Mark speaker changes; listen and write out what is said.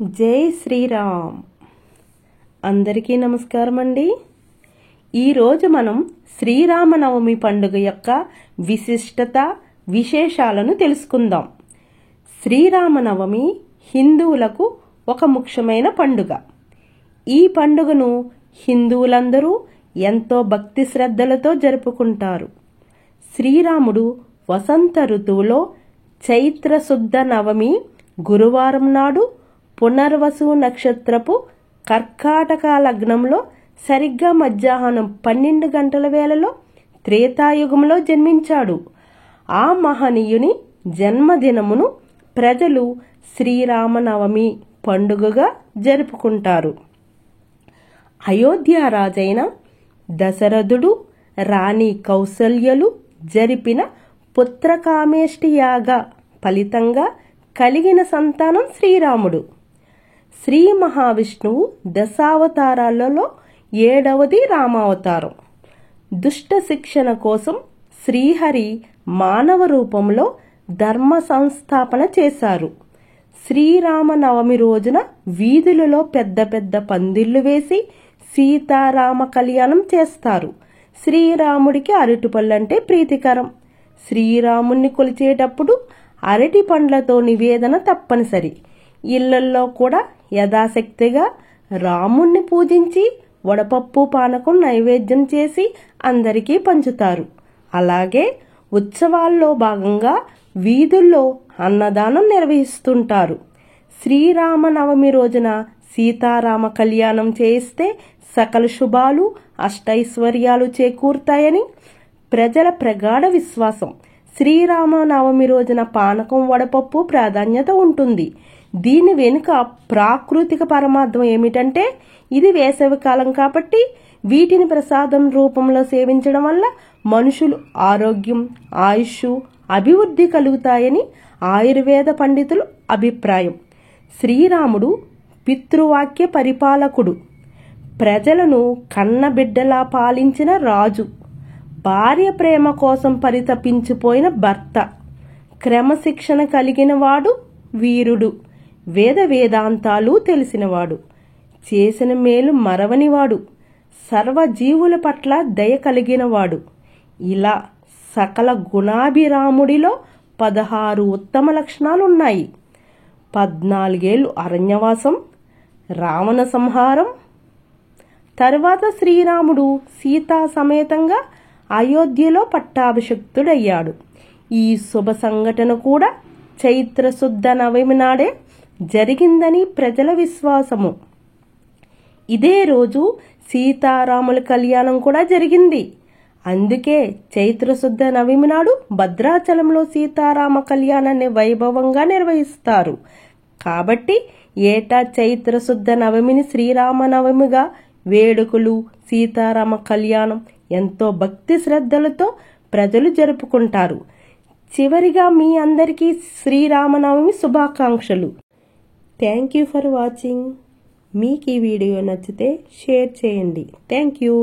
Speaker 1: జై శ్రీరామ్. అందరికీ నమస్కారం అండి. ఈరోజు మనం శ్రీరామనవమి పండుగ యొక్క విశిష్టత విశేషాలను తెలుసుకుందాం. శ్రీరామనవమి హిందువులకు ఒక ముఖ్యమైన పండుగ. ఈ పండుగను హిందువులందరూ ఎంతో భక్తి శ్రద్ధలతో జరుపుకుంటారు. శ్రీరాముడు వసంత ఋతువులో చైత్ర శుద్ధ నవమి గురువారం నాడు పునర్వసు నక్షత్రపు కర్కాటక లగ్నంలో సరిగ్గా మధ్యాహ్నం 12 గంటల వేళలో త్రేతాయుగంలో జన్మించాడు. ఆ మహనీయుని జన్మదినమును ప్రజలు శ్రీరామనవమి పండుగగా జరుపుకుంటారు. అయోధ్య రాజైన దశరథుడు రాణి కౌసల్యలు జరిపిన పుత్రకామేష్టి యాగ ఫలితంగా కలిగిన సంతానం శ్రీరాముడు. శ్రీ మహావిష్ణువు దశావతారాలలో 7వది రామావతారం. దుష్ట శిక్షణ కోసం శ్రీహరి మానవ రూపంలో ధర్మ సంస్థాపన చేశారు. శ్రీరామనవమి రోజున వీధులలో పెద్ద పెద్ద పందిళ్లు వేసి సీతారామ కళ్యాణం చేస్తారు. శ్రీరాముడికి అరటిపళ్ళంటే ప్రీతికరం. శ్రీరాముణ్ణి కొలిచేటప్పుడు అరటి పండ్లతో నివేదన తప్పనిసరి. ఇళ్లల్లో కూడా యథాశక్తిగా రాముణ్ణి పూజించి వడపప్పు పానకం నైవేద్యం చేసి అందరికీ పంచుతారు. అలాగే ఉత్సవాల్లో భాగంగా వీధుల్లో అన్నదానం నిర్వహిస్తుంటారు. శ్రీరామనవమి రోజున సీతారామ కళ్యాణం చేయిస్తే సకల శుభాలు అష్టైశ్వర్యాలు చేకూరుతాయని ప్రజల ప్రగాఢ విశ్వాసం. శ్రీరామనవమి రోజున పానకం వడపప్పు ప్రాధాన్యత ఉంటుంది. దీని వెనుక ప్రాకృతిక పరమార్థం ఏమిటంటే ఇది వేసవికాలం కాబట్టి వీటిని ప్రసాదం రూపంలో సేవించడం వల్ల మనుషులు ఆరోగ్యం ఆయుష్ అభివృద్ధి కలుగుతాయని ఆయుర్వేద పండితుల అభిప్రాయం. శ్రీరాముడు పితృవాక్య పరిపాలకుడు. ప్రజలను కన్నబిడ్డలా పాలించిన రాజు. భార్య ప్రేమ కోసం పరితపించిపోయిన భర్త. క్రమశిక్షణ కలిగిన వాడు వీరుడు. వేదాంతాలు తెలిసినవాడు. చేసిన మేలు మరవనివాడు. సర్వజీవుల పట్ల దయ కలిగినవాడు. ఇలా సకల గుణాభిరాముడిలో 16 ఉత్తమ లక్షణాలున్నాయి. 14 ఏళ్లు అరణ్యవాసం, రావణ సంహారం. తరువాత శ్రీరాముడు సీతా సమేతంగా అయోధ్యలో పట్టాభిషిక్తుడయ్యాడు. ఈ శుభ సంఘటన కూడా చైత్ర శుద్ధ నవమి నాడే జరిగిందని ప్రజల విశ్వాసము. ఇదే రోజు సీతారాముల కళ్యాణం కూడా జరిగింది. అందుకే చైత్ర శుద్ధ నవమి నాడు భద్రాచలంలో సీతారామ కళ్యాణాన్ని వైభవంగా నిర్వహిస్తారు. కాబట్టి ఏటా చైత్ర శుద్ధ నవమిని శ్రీరామనవమిగా వేడుకలు సీతారామ కళ్యాణం ఎంతో భక్తి శ్రద్ధలతో ప్రజలు జరుపుకుంటారు. చివరిగా మీ అందరికీ శ్రీరామనవమి శుభాకాంక్షలు. Thank you for watching. మీకు ఈ వీడియో నచ్చితే షేర్ చేయండి. Thank you.